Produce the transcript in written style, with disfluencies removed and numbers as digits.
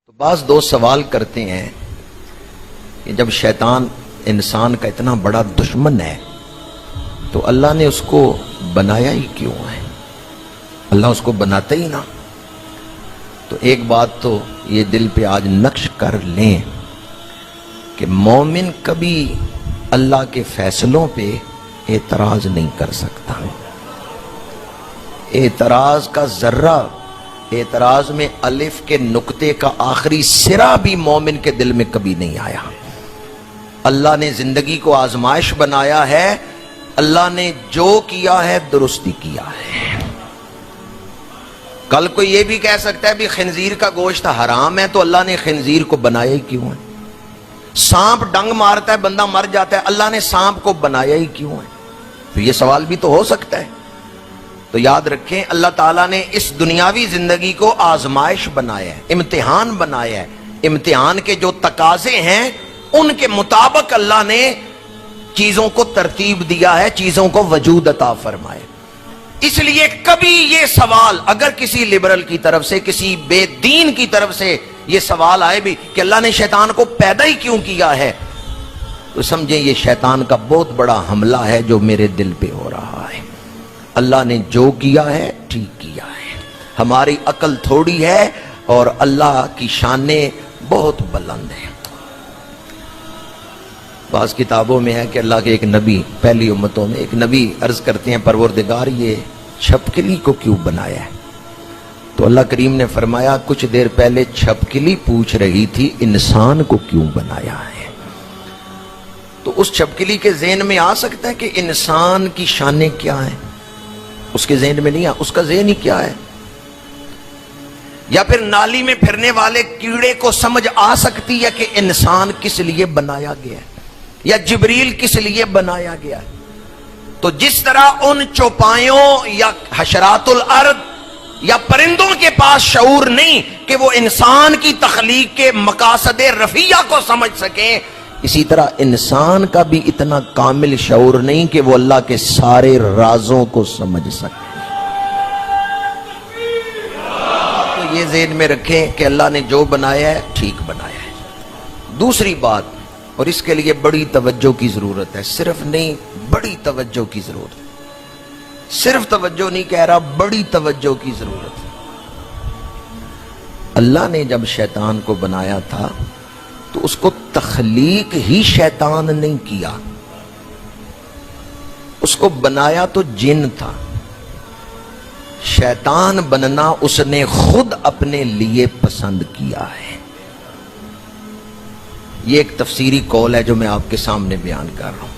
تو بعض دوست سوال کرتے ہیں کہ جب شیطان انسان کا اتنا بڑا دشمن ہے تو اللہ نے اس کو بنایا ہی کیوں ہے؟ اللہ اس کو بناتا ہی نہ۔ تو ایک بات تو یہ دل پہ آج نقش کر لیں کہ مومن کبھی اللہ کے فیصلوں پہ اعتراض نہیں کر سکتا۔ اعتراض کا ذرہ، اعتراض میں الف کے نقطے کا آخری سرا بھی مومن کے دل میں کبھی نہیں آیا۔ اللہ نے زندگی کو آزمائش بنایا ہے، اللہ نے جو کیا ہے درستی کیا ہے۔ کل کوئی یہ بھی کہہ سکتا ہے بھی خنزیر کا گوشت حرام ہے تو اللہ نے خنزیر کو بنایا ہی کیوں ہے؟ سانپ ڈنگ مارتا ہے بندہ مر جاتا ہے، اللہ نے سانپ کو بنایا ہی کیوں ہے؟ تو یہ سوال بھی تو ہو سکتا ہے۔ تو یاد رکھیں اللہ تعالیٰ نے اس دنیاوی زندگی کو آزمائش بنایا ہے، امتحان بنایا ہے۔ امتحان کے جو تقاضے ہیں ان کے مطابق اللہ نے چیزوں کو ترتیب دیا ہے، چیزوں کو وجود عطا فرمایا۔ اس لیے کبھی یہ سوال اگر کسی لبرل کی طرف سے، کسی بے دین کی طرف سے یہ سوال آئے بھی کہ اللہ نے شیطان کو پیدا ہی کیوں کیا ہے، تو سمجھیں یہ شیطان کا بہت بڑا حملہ ہے جو میرے دل پہ ہو رہا ہے۔ اللہ نے جو کیا ہے ٹھیک کیا ہے، ہماری عقل تھوڑی ہے اور اللہ کی شانیں بہت بلند ہیں۔ بعض کتابوں میں ہے کہ اللہ کے ایک نبی، پہلی امتوں میں ایک نبی عرض کرتے ہیں پروردگار یہ چھپکلی کو کیوں بنایا ہے؟ تو اللہ کریم نے فرمایا کچھ دیر پہلے چھپکلی پوچھ رہی تھی انسان کو کیوں بنایا ہے۔ تو اس چھپکلی کے ذہن میں آ سکتا ہے کہ انسان کی شانیں کیا ہیں؟ اس کے ذہن میں نہیں آ، اس کا ذہن ہی کیا ہے؟ یا پھر نالی میں پھرنے والے کیڑے کو سمجھ آ سکتی ہے کہ انسان کس لیے بنایا گیا ہے یا جبریل کس لیے بنایا گیا ہے؟ تو جس طرح ان چوپایوں یا حشرات الارض یا پرندوں کے پاس شعور نہیں کہ وہ انسان کی تخلیق کے مقاصد رفیع کو سمجھ سکیں، اسی طرح انسان کا بھی اتنا کامل شعور نہیں کہ وہ اللہ کے سارے رازوں کو سمجھ سکے۔ تو یہ ذہن میں رکھیں کہ اللہ نے جو بنایا ہے ٹھیک بنایا ہے۔ دوسری بات، اور اس کے لیے بڑی توجہ کی ضرورت ہے، صرف نہیں بڑی توجہ کی ضرورت ہے، صرف توجہ نہیں کہہ رہا، بڑی توجہ کی ضرورت ہے۔ اللہ نے جب شیطان کو بنایا تھا تو اس کو تخلیق ہی شیطان نہیں کیا، اس کو بنایا تو جن تھا۔ شیطان بننا اس نے خود اپنے لیے پسند کیا ہے۔ یہ ایک تفسیری قول ہے جو میں آپ کے سامنے بیان کر رہا ہوں۔